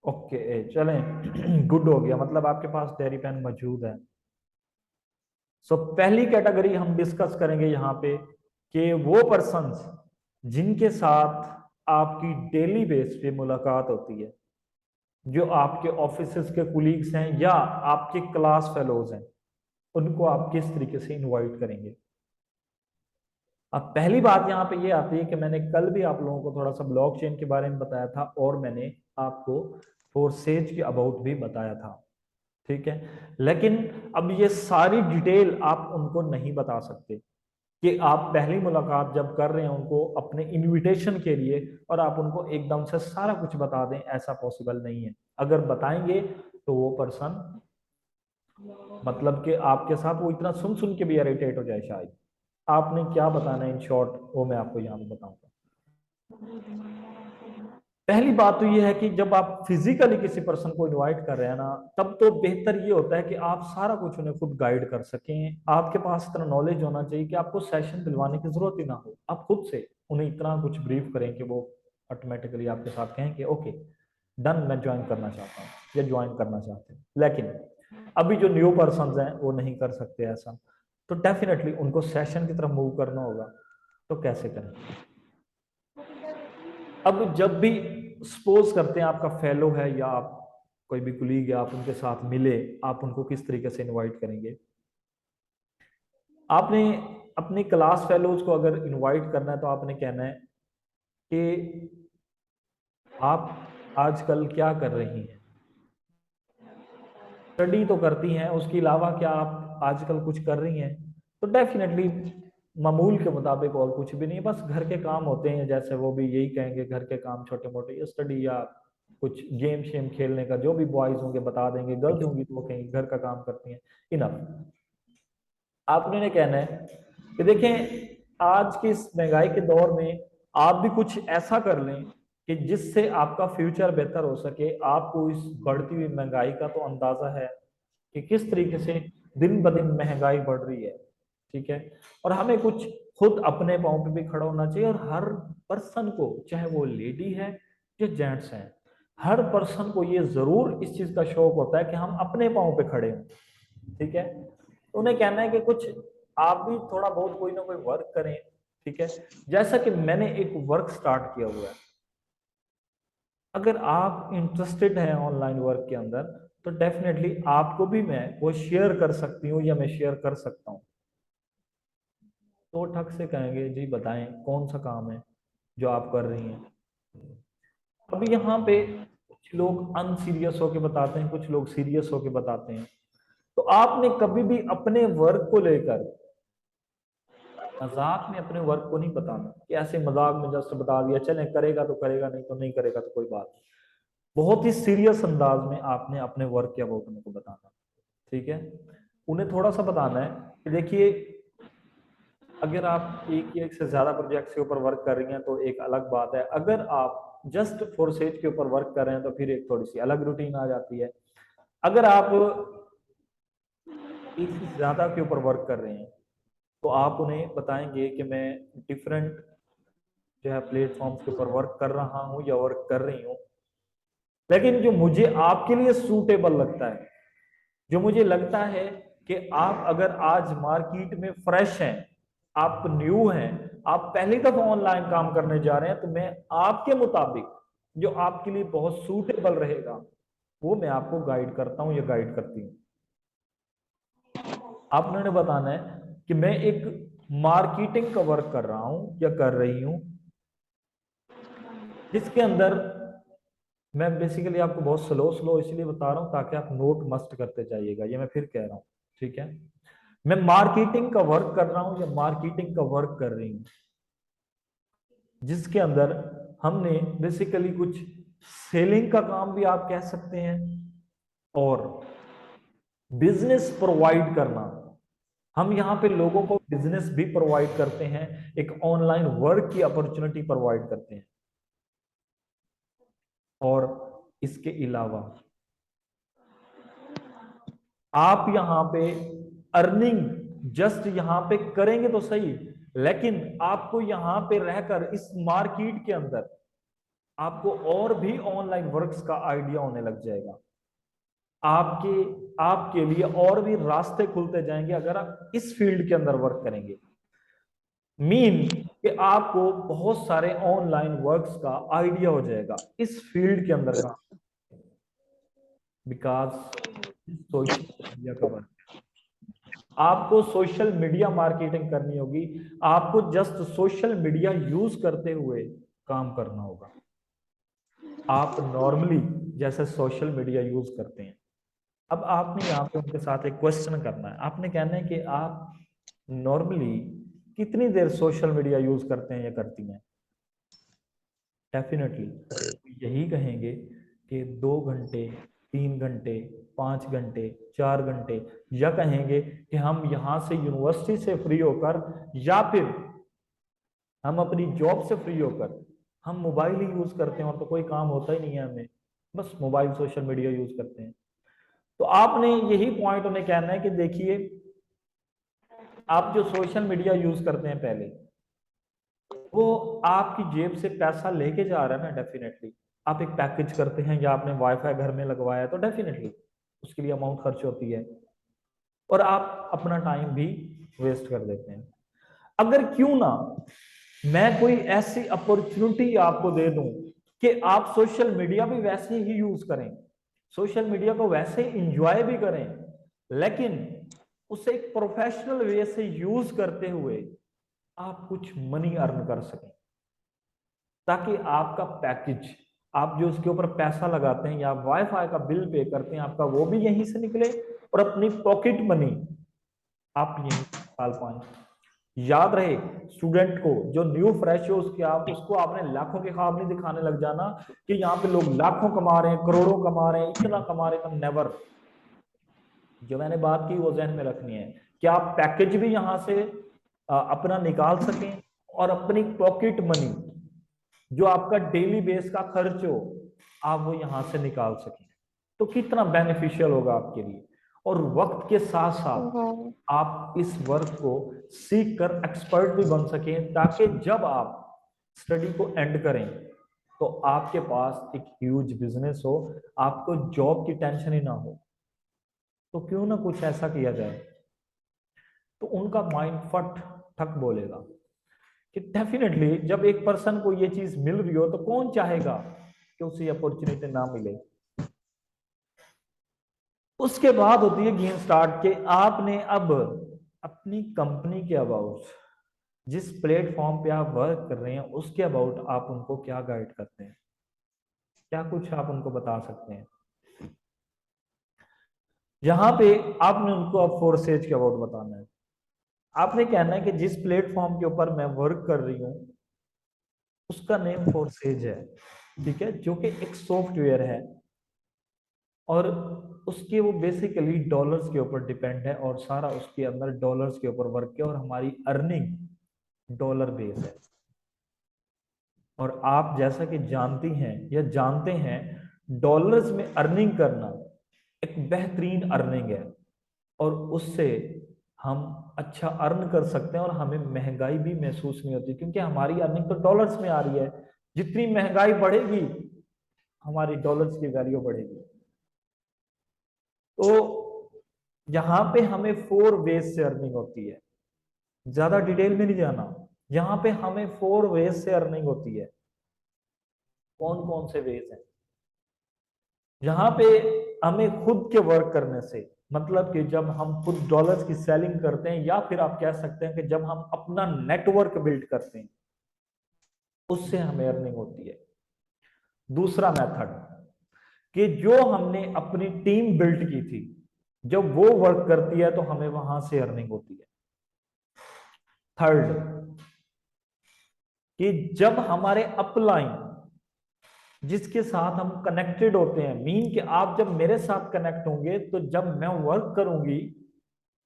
Okay चलें। Good हो गया, मतलब आपके पास डेयरी पेन मौजूद है। सो पहली कैटेगरी हम डिस्कस करेंगे यहाँ पे कि वो पर्सन्स जिनके साथ आपकी डेली बेस पे मुलाकात होती है, जो आपके ऑफिस के कुलीग्स हैं या आपके क्लास फेलोज हैं, उनको आप किस तरीके से इनवाइट करेंगे। अब पहली बात यहाँ पे ये आती है कि मैंने कल भी आप लोगों को थोड़ा सा ब्लॉकचेन के बारे में बताया था और मैंने आपको फोरसेज के अबाउट भी बताया था, ठीक है। लेकिन अब ये सारी डिटेल आप उनको नहीं बता सकते कि आप पहली मुलाकात जब कर रहे हैं उनको अपने इनविटेशन के लिए और आप उनको एकदम से सारा कुछ बता दें, ऐसा पॉसिबल नहीं है। अगर बताएंगे तो वो पर्सन मतलब कि आपके साथ वो इतना सुन सुन के भी इरिटेट हो जाए शायद। आपने क्या बताना है इन शॉर्ट, वो मैं आपको यहाँ पे बताऊंगा। पहली बात तो ये है कि जब आप फिजिकली किसी पर्सन को इनवाइट कर रहे हैं ना, तब तो बेहतर ये होता है कि आप सारा कुछ उन्हें खुद गाइड कर सकें। आपके पास इतना नॉलेज होना चाहिए कि आपको सेशन दिलवाने की जरूरत ही ना हो। आप खुद से उन्हें इतना कुछ ब्रीफ करें कि वो ऑटोमेटिकली आपके साथ कहें कि ओके डन, मैं ज्वाइन करना चाहता हूँ या ज्वाइन करना चाहते हैं। लेकिन अभी जो न्यू पर्सन हैं वो नहीं कर सकते ऐसा, तो डेफिनेटली उनको सेशन की तरफ मूव करना होगा। तो कैसे करें? अब जब भी सपोज करते हैं आपका फेलो है या आप कोई भी कुलीग है, आप उनके साथ मिले, आप उनको किस तरीके से इनवाइट करेंगे। आपने अपनी क्लास फेलोज को अगर इनवाइट करना है तो आपने कहना है कि आप आजकल क्या कर रही हैं, स्टडी तो करती हैं, उसके अलावा क्या आप आजकल कुछ कर रही हैं। तो डेफिनेटली मामूल के मुताबिक और कुछ भी नहीं, बस घर के काम होते हैं, जैसे वो भी यही कहेंगे घर के काम छोटे मोटे, या स्टडी या कुछ गेम शेम खेलने का, जो भी बॉयज होंगे बता देंगे, गर्ल्स होंगी तो वो कहेंगे घर का काम करती हैं। इनफ। आपने ने कहना है कि देखें आज की इस महंगाई के दौर में आप भी कुछ ऐसा कर लें कि जिससे आपका फ्यूचर बेहतर हो सके। आपको इस बढ़ती हुई महंगाई का तो अंदाजा है कि किस तरीके से दिन ब दिन महंगाई बढ़ रही है, ठीक है। और हमें कुछ खुद अपने पांव पे भी खड़ा होना चाहिए, और हर पर्सन को, चाहे वो लेडी है या जेंट्स है, हर पर्सन को ये जरूर इस चीज का शौक होता है कि हम अपने पांव पे खड़े हों, ठीक है। तो उन्हें कहना है कि कुछ आप भी थोड़ा बहुत कोई ना कोई वर्क करें, ठीक है। जैसा कि मैंने एक वर्क स्टार्ट किया हुआ है, अगर आप इंटरेस्टेड हैं ऑनलाइन वर्क के अंदर तो डेफिनेटली आपको भी मैं वो शेयर कर सकती हूँ या मैं शेयर कर सकता हूँ। तो ठग से कहेंगे जी बताएं कौन सा काम है जो आप कर रही हैं। अब यहाँ पे कुछ लोग अनसीरियस होके बताते हैं, कुछ लोग सीरियस होके बताते हैं। तो आपने कभी भी अपने वर्क को लेकर मजाक में अपने वर्क को नहीं बताना कि ऐसे मजाक में जस्ट बता दिया, चले करेगा तो करेगा, नहीं तो नहीं करेगा तो कोई बात नहीं। बहुत ही सीरियस अंदाज में आपने अपने वर्क के अबाउट उनको बताना, ठीक है। उन्हें थोड़ा सा बताना है कि देखिए अगर आप एक या एक से ज्यादा प्रोजेक्ट्स के ऊपर वर्क कर रही हैं तो एक अलग बात है। अगर आप जस्ट फोरसेज के ऊपर वर्क कर रहे हैं तो फिर एक थोड़ी सी अलग रूटीन आ जाती है। अगर आप एक से ज्यादा के ऊपर वर्क कर रहे हैं तो आप उन्हें बताएंगे कि मैं डिफरेंट जो है प्लेटफॉर्म्स के ऊपर वर्क कर रहा हूँ या वर्क कर रही हूँ, लेकिन जो मुझे आपके लिए सूटेबल लगता है, जो मुझे लगता है कि आप अगर आज मार्केट में फ्रेश हैं, आप न्यू हैं, आप पहली दफा ऑनलाइन काम करने जा रहे हैं, तो मैं आपके मुताबिक जो आपके लिए बहुत सूटेबल रहेगा वो मैं आपको गाइड करता हूं या गाइड करती हूँ। आपने बताना है कि मैं एक मार्केटिंग का वर्क कर रहा हूं या कर रही हूं, जिसके अंदर मैं बेसिकली आपको बहुत स्लो स्लो इसलिए बता रहा हूं ताकि आप नोट मस्ट करते जाइएगा, ये मैं फिर कह रहा हूं, ठीक है। मैं मार्केटिंग का वर्क कर रहा हूं या मार्केटिंग का वर्क कर रही हूं, जिसके अंदर हमने बेसिकली कुछ सेलिंग का काम भी आप कह सकते हैं और बिजनेस प्रोवाइड करना। हम यहाँ पे लोगों को बिजनेस भी प्रोवाइड करते हैं, एक ऑनलाइन वर्क की अपॉर्चुनिटी प्रोवाइड करते हैं। और इसके अलावा आप यहाँ पे अर्निंग जस्ट यहाँ पे करेंगे तो सही, लेकिन आपको यहाँ पे रहकर इस मार्केट के अंदर आपको और भी ऑनलाइन वर्क्स का आइडिया होने लग जाएगा। आपके आपके लिए और भी रास्ते खुलते जाएंगे अगर आप इस फील्ड के अंदर वर्क करेंगे। मीन कि आपको बहुत सारे ऑनलाइन वर्क्स का आइडिया हो जाएगा इस फील्ड के अंदर का, बिकॉज सोशल मीडिया का वर्क। आपको सोशल मीडिया मार्केटिंग करनी होगी, आपको जस्ट सोशल मीडिया यूज करते हुए काम करना होगा। आप नॉर्मली जैसे सोशल मीडिया यूज करते हैं, अब आपने यहाँ पे उनके साथ एक क्वेश्चन करना है। आपने कहना है कि आप नॉर्मली कितनी देर सोशल मीडिया यूज करते हैं या करती हैं। डेफिनेटली यही कहेंगे कि 2 घंटे, 3 घंटे, 5 घंटे, 4 घंटे, या कहेंगे कि हम यहाँ से यूनिवर्सिटी से फ्री होकर या फिर हम अपनी जॉब से फ्री होकर हम मोबाइल ही यूज करते हैं और तो कोई काम होता ही नहीं है हमें, बस मोबाइल सोशल मीडिया यूज करते हैं। तो आपने यही पॉइंट उन्हें कहना है कि देखिए, आप जो सोशल मीडिया यूज करते हैं पहले, वो आपकी जेब से पैसा लेके जा रहा है ना। डेफिनेटली आप एक पैकेज करते हैं या आपने वाईफाई घर में लगवाया है, तो डेफिनेटली उसके लिए अमाउंट खर्च होती है और आप अपना टाइम भी वेस्ट कर देते हैं। अगर क्यों ना मैं कोई ऐसी अपॉर्चुनिटी आपको दे दूं कि आप सोशल मीडिया भी वैसे ही यूज करें, सोशल मीडिया को वैसे ही इंजॉय भी करें, लेकिन उसे एक प्रोफेशनल वे से यूज करते हुए आप कुछ मनी अर्न कर सकें, ताकि आपका पैकेज, आप जो उसके ऊपर पैसा लगाते हैं या वाईफाई का बिल पे करते हैं, आपका वो भी यहीं से निकले और अपनी पॉकेट मनी आप यहीं निकाल पाए। याद रहे, स्टूडेंट को जो न्यू फ्रेश हो उसके आप उसको आपने लाखों के ख्वाब नहीं दिखाने लग जाना कि यहाँ पे लोग लाखों कमा रहे हैं, करोड़ों कमा रहे हैं, इतना कमा रहे हैं। नेवर। जो मैंने बात की वो जहन में रखनी है कि आप पैकेज भी यहां से अपना निकाल सकें और अपनी पॉकेट मनी जो आपका डेली बेस का खर्च हो आप वो यहां से निकाल सकें, तो कितना बेनिफिशियल होगा आपके लिए। और वक्त के साथ साथ आप इस वर्क को सीख कर एक्सपर्ट भी बन सकें, ताकि जब आप स्टडी को एंड करें तो आपके पास एक ह्यूज बिजनेस हो, आपको जॉब की टेंशन ही ना हो। तो क्यों ना कुछ ऐसा किया जाए। तो उनका माइंड फट ठक बोलेगा कि डेफिनेटली जब एक पर्सन को ये चीज मिल रही हो तो कौन चाहेगा कि उसे अपॉर्चुनिटी ना मिले। उसके बाद होती है गेम स्टार्ट के आपने अब अपनी कंपनी के अबाउट, जिस प्लेटफॉर्म पे आप वर्क कर रहे हैं उसके अबाउट आप उनको क्या गाइड करते हैं, क्या कुछ आप उनको बता सकते हैं। यहाँ पे आपने उनको अब फोर्सेज के अबाउट बताना है। आपने कहना है कि जिस प्लेटफॉर्म के ऊपर मैं वर्क कर रही हूँ उसका नेम फोर्सेज है, ठीक है, जो कि एक सॉफ्टवेयर है और उसके वो बेसिकली डॉलर्स के ऊपर डिपेंड है और सारा उसके अंदर डॉलर्स के ऊपर वर्क है और हमारी अर्निंग डॉलर बेस है। और आप जैसा कि जानती हैं या जानते हैं, डॉलर्स में अर्निंग करना एक बेहतरीन अर्निंग है और उससे हम अच्छा अर्न कर सकते हैं और हमें महंगाई भी महसूस नहीं होती, क्योंकि हमारी अर्निंग तो डॉलर्स में आ रही है। जितनी महंगाई बढ़ेगी हमारी डॉलर्स की वैल्यू बढ़ेगी। तो यहाँ पे हमें 4 वेज से अर्निंग होती है, ज्यादा डिटेल में नहीं जाना। यहाँ पे हमें 4 वेज से अर्निंग होती है। कौन कौन से वेज हैं? यहाँ पे हमें खुद के वर्क करने से, मतलब कि जब हम खुद डॉलर्स की सेलिंग करते हैं या फिर आप कह सकते हैं कि जब हम अपना नेटवर्क बिल्ड करते हैं उससे हमें अर्निंग होती है। दूसरा मेथड कि जो हमने अपनी टीम बिल्ड की थी, जब वो वर्क करती है तो हमें वहां से अर्निंग होती है। थर्ड कि जब हमारे अपलाइन जिसके साथ हम कनेक्टेड होते हैं, मीन कि आप जब मेरे साथ कनेक्ट होंगे तो जब मैं वर्क करूंगी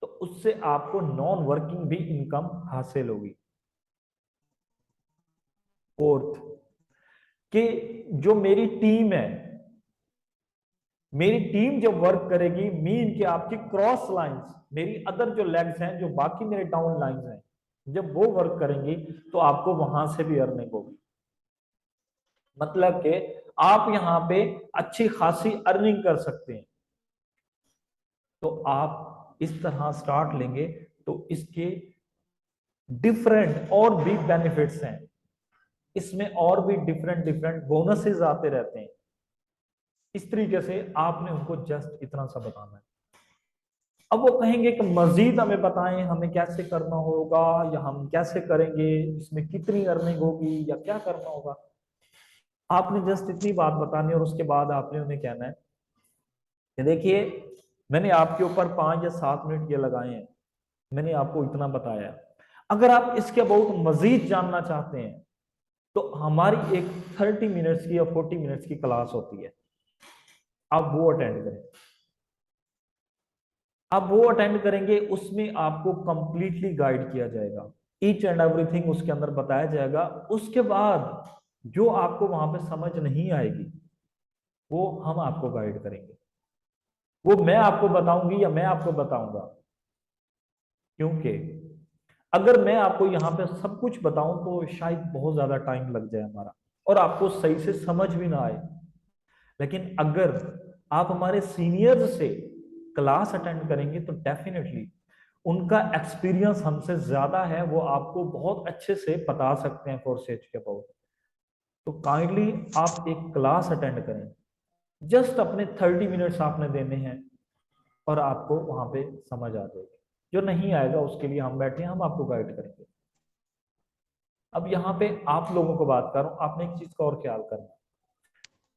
तो उससे आपको नॉन वर्किंग भी इनकम हासिल होगी। फोर्थ कि जो मेरी टीम है, मेरी टीम जब वर्क करेगी, मीन कि आपकी क्रॉस लाइंस, मेरी अदर जो लेग्स हैं, जो बाकी मेरे डाउन लाइंस हैं, जब वो वर्क करेंगी तो आपको वहां से भी अर्निंग होगी। मतलब कि आप यहाँ पे अच्छी खासी अर्निंग कर सकते हैं। तो आप इस तरह स्टार्ट लेंगे तो इसके डिफरेंट और भी बेनिफिट्स हैं, इसमें और भी डिफरेंट डिफरेंट बोनसेस आते रहते हैं। इस तरीके से आपने उनको जस्ट इतना सा बताना है। अब वो कहेंगे कि मजीद हमें बताएं, हमें कैसे करना होगा, या हम कैसे करेंगे, इसमें कितनी अर्निंग होगी, या क्या करना होगा। आपने जस्ट इतनी बात बतानी और उसके बाद आपने उन्हें कहना है कि देखिए मैंने आपके ऊपर 5 या 7 मिनट ये लगाए हैं, मैंने आपको इतना बताया। अगर आप इसके अबाउट मजीद जानना चाहते हैं तो हमारी एक 30 मिनट्स की या 40 मिनट्स की क्लास होती है, आप वो अटेंड करें। आप वो अटेंड करेंगे, उसमें आपको कंप्लीटली गाइड किया जाएगा, ईच एंड एवरीथिंग उसके अंदर बताया जाएगा। उसके बाद जो आपको वहां पे समझ नहीं आएगी वो हम आपको गाइड करेंगे, वो मैं आपको बताऊंगी या मैं आपको बताऊंगा। क्योंकि अगर मैं आपको यहाँ पे सब कुछ बताऊं तो शायद बहुत ज्यादा टाइम लग जाए हमारा, और आपको सही से समझ भी ना आए। लेकिन अगर आप हमारे सीनियर्स से क्लास अटेंड करेंगे तो डेफिनेटली उनका एक्सपीरियंस हमसे ज्यादा है, वो आपको बहुत अच्छे से बता सकते हैं कोर्सेज के अबाउट। तो काइंडली आप एक क्लास अटेंड करें, जस्ट अपने 30 मिनट्स आपने देने हैं और आपको वहां पे समझ आ जाएगी। जो नहीं आएगा उसके लिए हम बैठे हैं, हम आपको गाइड करेंगे। अब यहाँ पे आप लोगों को बात कर रहा हूं, आपने एक चीज का और ख्याल करना,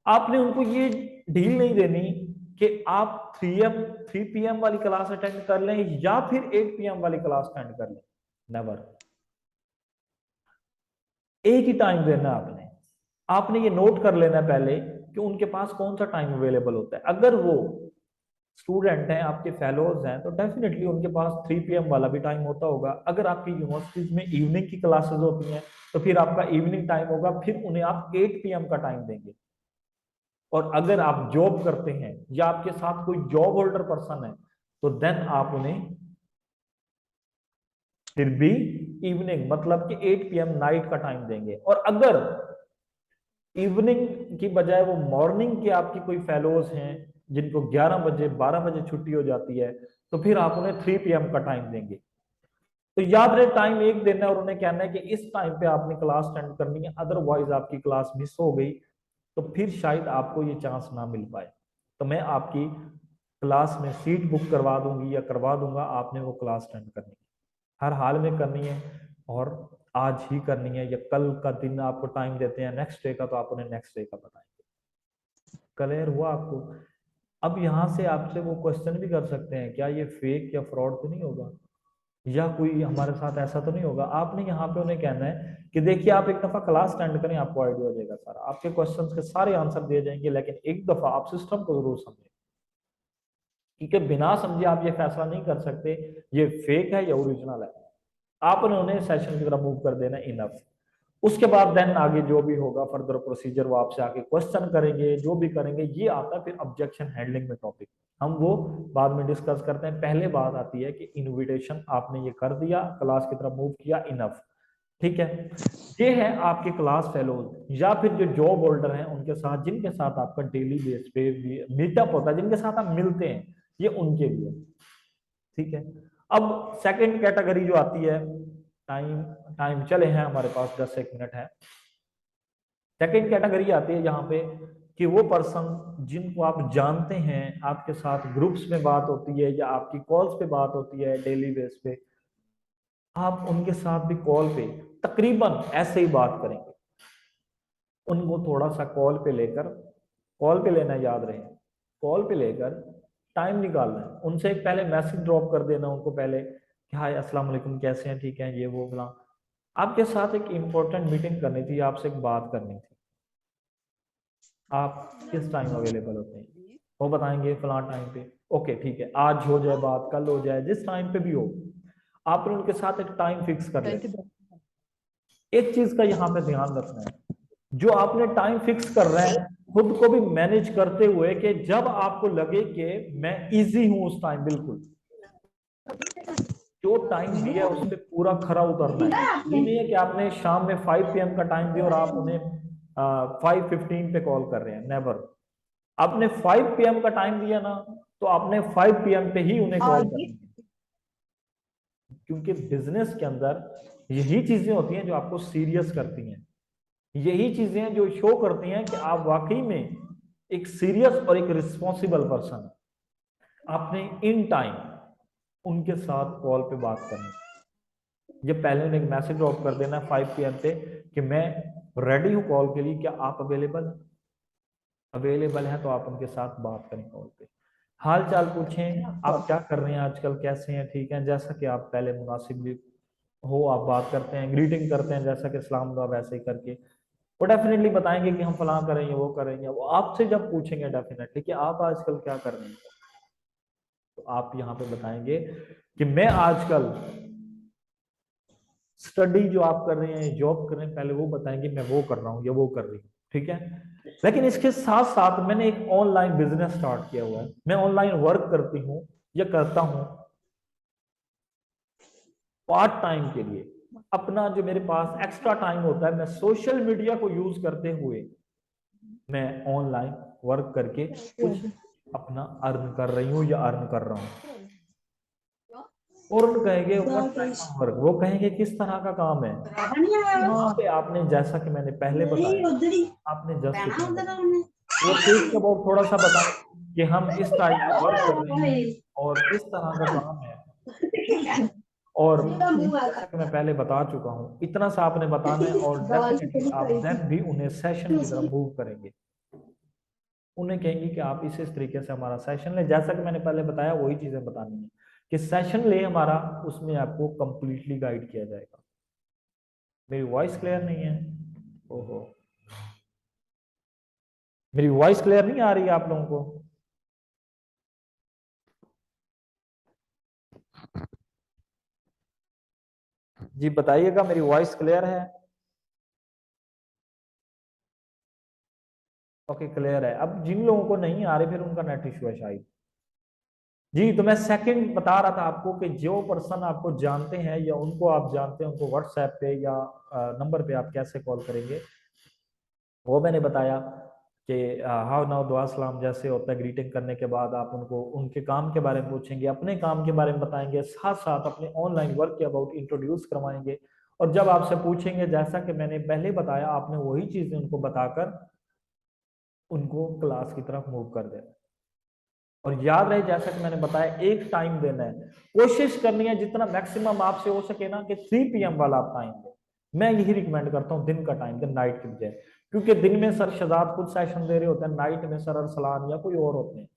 आपने उनको ये ढील नहीं देनी कि आप 3 PM वाली क्लास अटेंड कर लें या फिर 8 PM वाली क्लास अटेंड कर लें। नेवर, एक ही टाइम देना है आपने। आपने ये नोट कर लेना है पहले कि उनके पास कौन सा टाइम अवेलेबल होता है। अगर वो स्टूडेंट हैं, आपके फेलोज हैं, तो डेफिनेटली उनके पास 3 PM वाला भी टाइम होता होगा। अगर आपकी यूनिवर्सिटीज में इवनिंग की क्लासेस होती हैं तो फिर आपका इवनिंग टाइम होगा, फिर उन्हें आप 8 PM का टाइम देंगे। और अगर आप जॉब करते हैं या आपके साथ कोई जॉब होल्डर पर्सन है तो देन आप उन्हें फिर भी इवनिंग मतलब कि 8 PM नाइट का टाइम देंगे। और अगर इवनिंग की बजाय वो मॉर्निंग के आपकी कोई फेलोज हैं जिनको 11 बजे 12 बजे छुट्टी हो जाती है, तो फिर आप उन्हें 3 PM का टाइम देंगे। तो याद रहे टाइम एक देना है और उन्हें कहना है कि इस टाइम पे आपने क्लास अटेंड करनी है, अदरवाइज आपकी क्लास मिस हो गई तो फिर शायद आपको ये चांस ना मिल पाए। तो मैं आपकी क्लास में सीट बुक करवा दूंगी या करवा दूंगा, आपने वो क्लास अटेंड करनी है, हर हाल में करनी है, और आज ही करनी है या कल का दिन आपको टाइम देते हैं नेक्स्ट डे का, तो आप उन्हें नेक्स्ट डे का बताएंगे। क्लियर हुआ आपको? अब यहाँ से आपसे वो क्वेश्चन भी कर सकते हैं, क्या ये फेक या फ्रॉड तो नहीं होगा, या कोई हमारे साथ ऐसा तो नहीं होगा। आपने यहाँ पे उन्हें कहना है कि देखिए आप एक दफा क्लास अटेंड करें, आपको आइडिया हो जाएगा सारा, आपके क्वेश्चंस के सारे आंसर दिए जाएंगे, लेकिन एक दफा आप सिस्टम को जरूर समझें, क्योंकि बिना समझे आप ये फैसला नहीं कर सकते ये फेक है या ओरिजिनल है। आपने उन्हें सेशन की तरफ मूव कर देना, इनफ। उसके बाद देन आगे जो भी होगा फर्दर प्रोसीजर, वो आपसे आके क्वेश्चन करेंगे, जो भी करेंगे। ये आता है फिर ऑब्जेक्शन हैंडलिंग में टॉपिक, हम वो बाद में डिस्कस करते हैं। पहले बात आती है कि इनविटेशन आपने ये कर दिया, क्लास की तरफ मूव किया, इनफ, ठीक है। ये है आपके क्लास फेलोज या फिर जो जॉब होल्डर हैं उनके साथ, जिनके साथ आपका डेली बेस पे मीटअप होता है, जिनके साथ आप मिलते हैं, ये उनके लिए, ठीक है। अब सेकंड कैटेगरी जो आती है, टाइम टाइम चले हैं हमारे पास 10 एक मिनट है। सेकंड कैटेगरी आती है यहाँ पे कि वो पर्सन जिनको आप जानते हैं, आपके साथ ग्रुप्स में बात होती है या आपकी कॉल्स पे बात होती है डेली बेस पे, आप उनके साथ भी कॉल पे तकरीबन ऐसे ही बात करेंगे। उनको थोड़ा सा कॉल पे लेकर, कॉल पे लेना याद रहे, कॉल पे लेकर टाइम निकालना है। उनसे एक पहले मैसेज ड्रॉप कर देना उनको पहले कि हाय अस्सलाम वालेकुम, कैसे हैं, ठीक है, ये वो बोला। आपके साथ एक इंपॉर्टेंट मीटिंग करनी थी, आपसे एक बात करनी थी, आप किस टाइम अवेलेबल होते हैं? वो बताएंगे फलां टाइम पे। ओके ठीक है, आज हो जाए बात, कल हो जाए, जिस टाइम पे भी हो, आपने उनके साथ एक टाइम फिक्स कर लेना। एक चीज का यहाँ पे ध्यान रखना है, जो आपने टाइम फिक्स कर रहे हैं खुद को भी मैनेज करते हुए कि जब आपको लगे कि मैं इजी हूं उस टाइम, बिल्कुल जो टाइम दिया है उस पर पूरा खरा उतरना है। ये नहीं है कि आपने शाम में 5 PM का टाइम दिया और आप उन्हें 5:15 पे कॉल कर रहे हैं, नेवर। आपने 5 PM का टाइम दिया ना, तो आपने 5 PM पे ही उन्हें कॉल करनी है, क्योंकि बिजनेस के अंदर यही चीजें होती हैं जो आपको सीरियस करती हैं, यही चीजें जो शो करती हैं कि आप वाकई में एक सीरियस और एक रिस्पॉन्सिबल पर्सन है। आपने इन टाइम उनके साथ कॉल पे बात करनी, ये पहले उन्हें एक मैसेज ड्रॉप कर देना 5 PM पे कि मैं रेडी हूँ कॉल के लिए, क्या आप अवेलेबल है तो आप उनके साथ बात करें कॉल पे, हाल चाल पूछें, आप क्या कर रहे हैं आजकल, कैसे हैं, ठीक है, जैसा कि आप पहले मुनासिब भी हो आप बात करते हैं, ग्रीटिंग करते हैं, जैसा कि सलाम दुआ वैसे ही करके वो डेफिनेटली बताएंगे कि हम फलां करेंगे, वो करेंगे। वो आपसे जब पूछेंगे डेफिनेटली कि आप आजकल क्या कर रहे हैं, तो आप यहाँ पे बताएंगे कि मैं आजकल स्टडी जो आप कर रहे हैं, जॉब कर रहे हैं, पहले वो बताएंगे मैं वो कर रहा हूँ या वो कर रही हूँ, ठीक है। लेकिन इसके साथ साथ मैंने एक ऑनलाइन बिजनेस स्टार्ट किया हुआ है, मैं ऑनलाइन वर्क करती हूँ या करता हूँ पार्ट टाइम के लिए, अपना जो मेरे पास एक्स्ट्रा टाइम होता है मैं सोशल मीडिया को यूज करते हुए मैं ऑनलाइन वर्क करके कुछ अपना अर्न कर रही हूँ या अर्न कर रहा हूँ। और उन कहेंगे व्हाट टाइप ऑफ वर्क, वो कहेंगे किस तरह का काम है। वहां पे आपने जैसा कि मैंने पहले बताया, आपने जस्ट इतना बताया, वो टेक अबाउट थोड़ा सा बताएं कि हम इस टाइप का वर्क कर रहे हैं और इस तरह का काम है, और जैसा कि मैं पहले बता चुका हूँ इतना सा आपने बताना है, और डेफिनेटली आप देन भी उन्हें सेशन की तरफ मूव करेंगे, उन्हें कहेंगे कि आप इस तरीके से हमारा सेशन ले, जैसा कि मैंने पहले बताया वही चीजें बतानी है कि सेशन ले हमारा, उसमें आपको कंप्लीटली गाइड किया जाएगा। मेरी वॉइस क्लियर नहीं है? ओहो, मेरी वॉइस क्लियर नहीं आ रही है आप लोगों को? जी बताइएगा, मेरी वॉइस क्लियर है? ओके क्लियर है। अब जिन लोगों को नहीं आ रही फिर उनका नेट इशू है शायद। जी तो मैं सेकंड बता रहा था आपको कि जो पर्सन आपको जानते हैं या उनको आप जानते हैं उनको व्हाट्सएप पे या नंबर पे आप कैसे कॉल करेंगे, वो मैंने बताया कि हाउ नाउ दुआ सलाम जैसे होता है, ग्रीटिंग करने के बाद आप उनको उनके काम के बारे में पूछेंगे, अपने काम के बारे में बताएंगे, साथ साथ अपने ऑनलाइन वर्क के अबाउट इंट्रोड्यूस करवाएंगे, और जब आपसे पूछेंगे जैसा कि मैंने पहले बताया आपने वही चीजें उनको बताकर उनको क्लास की तरफ मूव कर देना। और याद रहे जैसा कि मैंने बताया एक टाइम देना है, कोशिश करनी है जितना मैक्सिमम आपसे हो सके ना कि 3 PM वाला आप टाइम दें। मैं यही रिकमेंड करता हूँ दिन का टाइम दें नाइट के बजाय, क्योंकि दिन में सर शहजाद खुद सेशन दे रहे होते हैं, नाइट में सर अरसलान या कोई और होते हैं।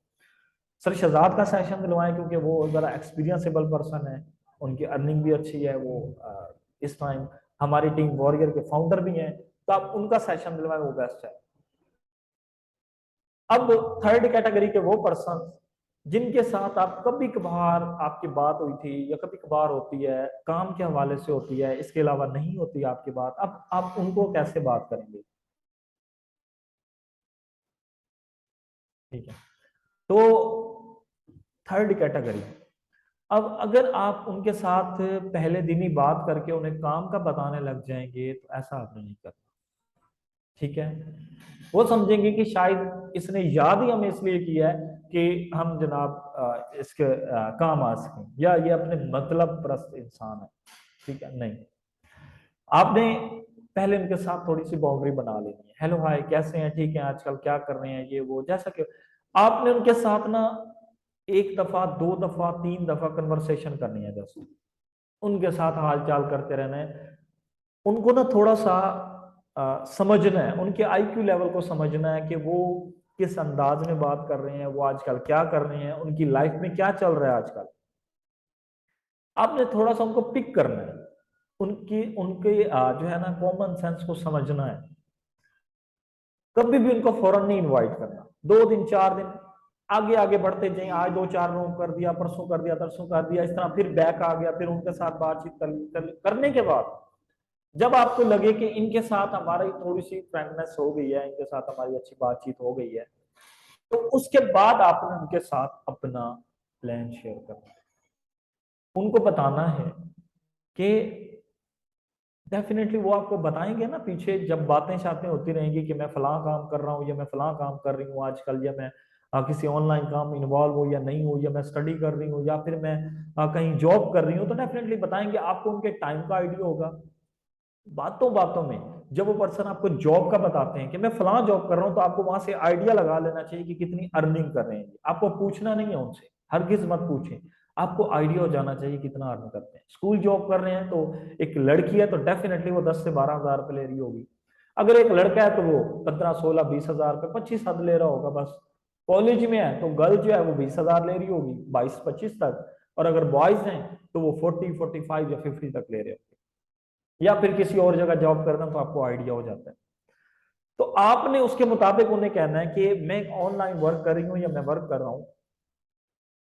सर शहजाद का सेशन दिलवाएं क्योंकि वो जरा एक्सपीरियंसेबल पर्सन है, उनकी अर्निंग भी अच्छी है, वो इस टाइम हमारी टीम वॉरियर के फाउंडर भी हैं, तो आप उनका सेशन दिलवाएं, वो बेस्ट है। अब थर्ड कैटेगरी के वो पर्सन जिनके साथ आप कभी कभार आपकी बात हुई थी या कभी कभार होती है, काम के हवाले से होती है, इसके अलावा नहीं होती आपकी बात, अब आप उनको कैसे बात करेंगे? ठीक है, तो थर्ड कैटेगरी, अब अगर आप उनके साथ पहले दिन ही बात करके उन्हें काम का बताने लग जाएंगे तो ऐसा आपने नहीं करना, ठीक है। वो समझेंगे कि शायद इसने याद ही हमें इसलिए किया है कि हम जनाब इसके काम आ सकें, या ये अपने मतलब प्रस्त इंसान है, ठीक है। नहीं, आपने पहले उनके साथ थोड़ी सी बाउंड्री बना लेनी है, हेलो हाय कैसे हैं, ठीक है, आजकल क्या कर रहे हैं, ये वो, जैसा कि आपने उनके साथ ना एक दफा, दो दफा, तीन दफा कन्वर्सेशन करनी है, जैसे उनके साथ हाल चाल करते रहना है, उनको ना थोड़ा सा समझना है, उनके आईक्यू लेवल को समझना है कि वो किस अंदाज में बात कर रहे हैं, वो आजकल क्या कर रहे हैं, उनकी लाइफ में क्या चल रहा है आजकल। आपने थोड़ा सा उनको पिक करना है, उनकी उनके जो है ना कॉमन सेंस को समझना है, कभी भी उनको फौरन नहीं इनवाइट करना, 2 दिन 4 दिन आगे आगे बढ़ते जाए, आज 2 4 लोग कर दिया, परसों कर दिया, तरसों कर दिया, इस तरह फिर बैक आ गया, फिर उनके साथ बातचीत करने के बाद जब आपको लगे कि इनके साथ हमारी थोड़ी सी फ्रेंडनेस हो गई है, इनके साथ हमारी अच्छी बातचीत हो गई है, तो उसके बाद आपने उनके साथ अपना प्लान शेयर करना है, उनको बताना है कि डेफिनेटली वो आपको बताएंगे ना, पीछे जब बातें शातें होती रहेंगी कि मैं फलां काम कर रहा हूँ या मैं फलां काम कर रही हूँ आजकल, या मैं किसी ऑनलाइन काम में इन्वॉल्व हूँ या नहीं हूँ, या मैं स्टडी कर रही हूँ या फिर मैं कहीं जॉब कर रही हूँ, तो डेफिनेटली बताएंगे। आपको उनके टाइम का आइडिया होगा। बातों बातों में जब वो पर्सन आपको जॉब का बताते हैं कि मैं फलां जॉब कर रहा हूं, तो आपको वहां से आइडिया लगा लेना चाहिए कि कितनी अर्निंग कर रहे हैं। आपको पूछना नहीं है उनसे, हरगिज मत पूछें। आपको आइडिया हो जाना चाहिए कितना अर्न करते हैं। स्कूल जॉब कर रहे हैं तो एक लड़की है तो डेफिनेटली वो 10 से 12 हजार रुपये ले रही होगी। अगर एक लड़का है तो वो 15, 16, 20 हजार रुपये, 25 हजार ले रहा होगा बस। कॉलेज में है तो गर्ल जो है वो 20 हजार ले रही होगी, 22, 25 तक। और अगर बॉयज हैं तो वो 40, 45 या 50 तक ले रहे होंगे। या फिर किसी और जगह जॉब करना, तो आपको आइडिया हो जाता है। तो आपने उसके मुताबिक उन्हें कहना है कि मैं ऑनलाइन वर्क कर रही हूं या मैं वर्क कर रहा हूं,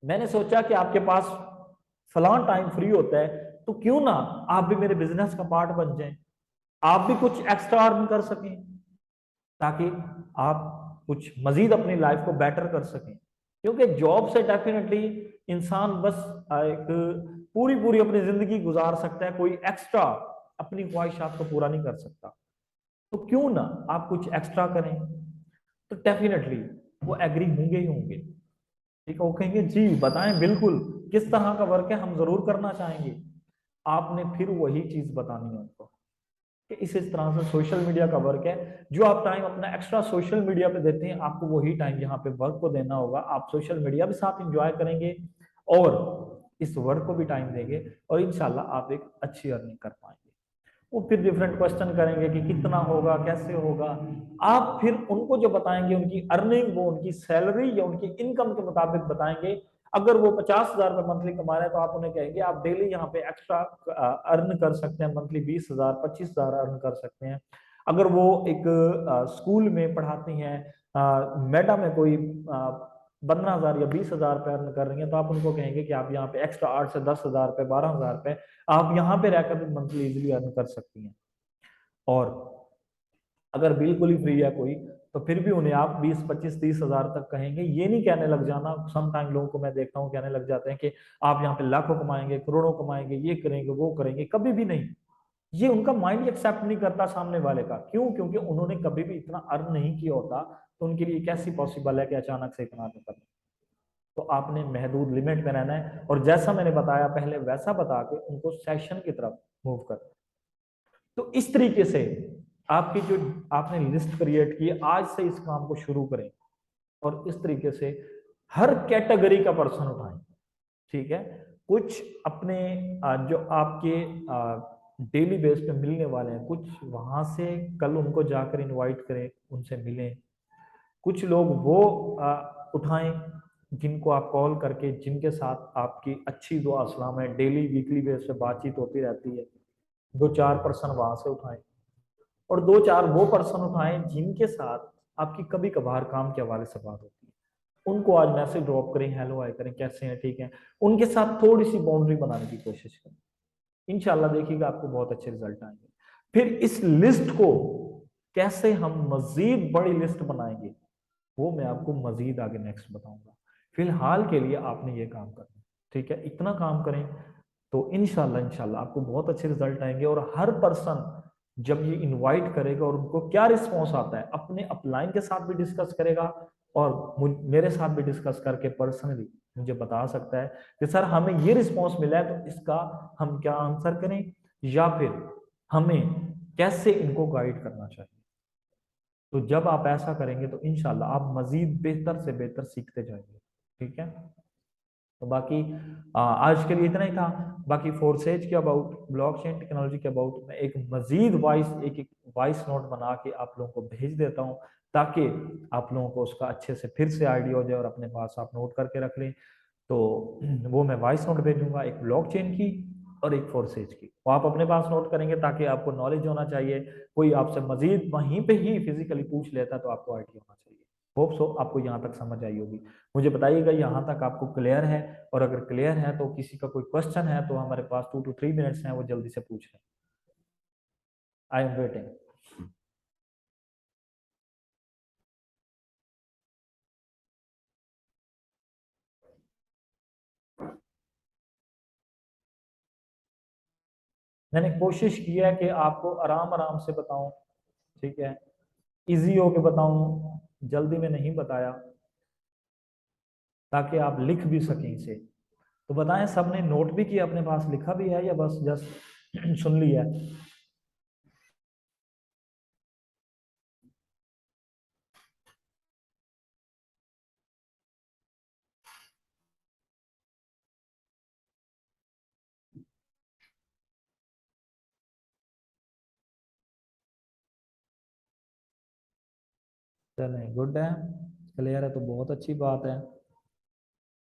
मैंने सोचा कि आपके पास फलां टाइम फ्री होता है, तो क्यों ना आप भी मेरे बिजनेस का पार्ट बन जाएं, आप भी कुछ एक्स्ट्रा अर्न कर सकें, ताकि आप कुछ मजीद अपनी लाइफ को बेटर कर सकें। क्योंकि जॉब से डेफिनेटली इंसान बस एक पूरी पूरी अपनी जिंदगी गुजार सकता है, कोई एक्स्ट्रा अपनी ख्वाहिशात को पूरा नहीं कर सकता। तो क्यों ना आप कुछ एक्स्ट्रा करें। तो डेफिनेटली वो एग्री होंगे ही होंगे। ठीक है, वो कहेंगे जी बताएं बिल्कुल, किस तरह का वर्क है, हम जरूर करना चाहेंगे। आपने फिर वही चीज बतानी है उनको कि इस तरह से सोशल मीडिया का वर्क है। जो आप टाइम अपना एक्स्ट्रा सोशल मीडिया पे देते हैं, आपको वही टाइम यहाँ पे वर्क को देना होगा। आप सोशल मीडिया भी साथ एंजॉय करेंगे और इस वर्क को भी टाइम देंगे, और इंशाल्लाह आप एक अच्छी अर्निंग कर पाएंगे। वो फिर डिफरेंट क्वेश्चन करेंगे कि कितना होगा, कैसे होगा। आप फिर उनको जो बताएंगे उनकी अर्निंग, वो उनकी सैलरी या उनकी इनकम के मुताबिक बताएंगे। अगर वो 50 हजार रुपये मंथली कमा रहे हैं तो आप उन्हें कहेंगे आप डेली यहाँ पे एक्स्ट्रा अर्न कर सकते हैं, मंथली 20 हजार 25 हजार अर्न कर सकते हैं। अगर वो एक स्कूल में पढ़ाती हैं, मैडम है कोई, 15 हजार या 20 हजार रुपये अर्न कर रही हैं, तो आप उनको कहेंगे कि आप यहाँ पे एक्स्ट्रा 8 से 10 हजार रुपये, 12 हजार रुपये आप यहाँ पे रहकर भी मंथली इजिली अर्न कर सकती हैं। और अगर बिल्कुल ही फ्री है कोई, तो फिर भी उन्हें आप 20, 25, 30 हजार तक कहेंगे। ये नहीं कहने लग जाना, सम टाइम लोगों को मैं देखता हूँ कहने लग जाते हैं कि आप यहाँ पे लाखों कमाएंगे, करोड़ों कमाएंगे, ये करेंगे वो करेंगे। कभी भी नहीं। ये उनका माइंड एक्सेप्ट नहीं करता सामने वाले का। क्यों? क्योंकि उन्होंने कभी भी इतना अर्न नहीं किया होता। तो उनके लिए कैसी पॉसिबल है कि अचानक से इतना अर्न करना। तो आपने महदूद लिमिट में रहना है, और जैसा मैंने बताया पहले वैसा बता के उनको सेशन की तरफ मूव कर। तो इस तरीके से आपकी जो आपने लिस्ट क्रिएट की, आज से इस काम को शुरू करें और इस तरीके से हर कैटेगरी का पर्सन उठाएं। ठीक है, कुछ अपने जो आपके डेली बेस पे मिलने वाले हैं, कुछ वहां से कल उनको जाकर इनवाइट करें, उनसे मिलें। कुछ लोग वो उठाएं जिनको आप कॉल करके, जिनके साथ आपकी अच्छी दुआ सलाम है, डेली वीकली बेस पे बातचीत होती रहती है, 2-4 पर्सन वहां से उठाएं। और 2-4 वो पर्सन उठाएं जिनके साथ आपकी कभी कभार काम के हवाले से बात होती है, उनको आज मैसेज ड्रॉप करें, हेलो हाय करें, कैसे हैं, ठीक है। उनके साथ थोड़ी सी बाउंड्री बनाने की कोशिश करें। इंशाल्लाह देखिएगा आपको बहुत अच्छे रिजल्ट आएंगे। फिर इस लिस्ट को कैसे हम मजीद बड़ी लिस्ट बनाएंगे, वो मैं आपको मजीद आगे नेक्स्ट बताऊंगा। फिलहाल के लिए आपने ये काम करना है, ठीक है। इतना काम करें तो इंशाल्लाह इंशाल्लाह आपको बहुत अच्छे रिजल्ट आएंगे। और हर पर्सन जब ये इनवाइट करेगा और उनको क्या रिस्पॉन्स आता है, अपने अपलाइन के साथ भी डिस्कस करेगा और मेरे साथ भी डिस्कस करके पर्सनली मुझे बता सकता है कि सर हमें ये रिस्पॉन्स मिला है, तो इसका हम क्या आंसर करें, या फिर हमें कैसे इनको गाइड करना चाहिए। तो जब आप ऐसा करेंगे तो इंशाल्लाह आप मजीद बेहतर से बेहतर सीखते जाएंगे। ठीक है, तो बाकी आज के लिए इतना ही था। बाकी फोर्सेज के अबाउट, ब्लॉकचेन टेक्नोलॉजी के अबाउट मैं एक मजीद एक वॉइस नोट बना के आप लोगों को भेज देता हूँ, ताकि आप लोगों को उसका अच्छे से फिर से आइडिया हो जाए और अपने पास आप नोट करके रख लें। तो वो मैं वॉइस नोट भेजूंगा, एक ब्लॉकचेन की और एक फोर्सेज की। वो आप अपने पास नोट करेंगे ताकि आपको नॉलेज होना चाहिए। कोई आपसे मजीद वहीं पे ही फिजिकली पूछ लेता तो आपको आइडिया होना चाहिए। होप सो आपको यहाँ तक समझ आई होगी। मुझे बताइएगा यहाँ तक आपको क्लियर है, और अगर क्लियर है तो किसी का कोई क्वेश्चन है तो हमारे पास 2 to 3 मिनट्स हैं, वो जल्दी से पूछ लें। I am waiting. मैंने कोशिश की है कि आपको आराम आराम से बताऊं, ठीक है, इजी होके बताऊं, जल्दी में नहीं बताया, ताकि आप लिख भी सकें इसे। तो बताएं, सबने नोट भी किया, अपने पास लिखा भी है, या बस जस्ट सुन लिया? चलें, गुड है, क्लियर है तो बहुत अच्छी बात है।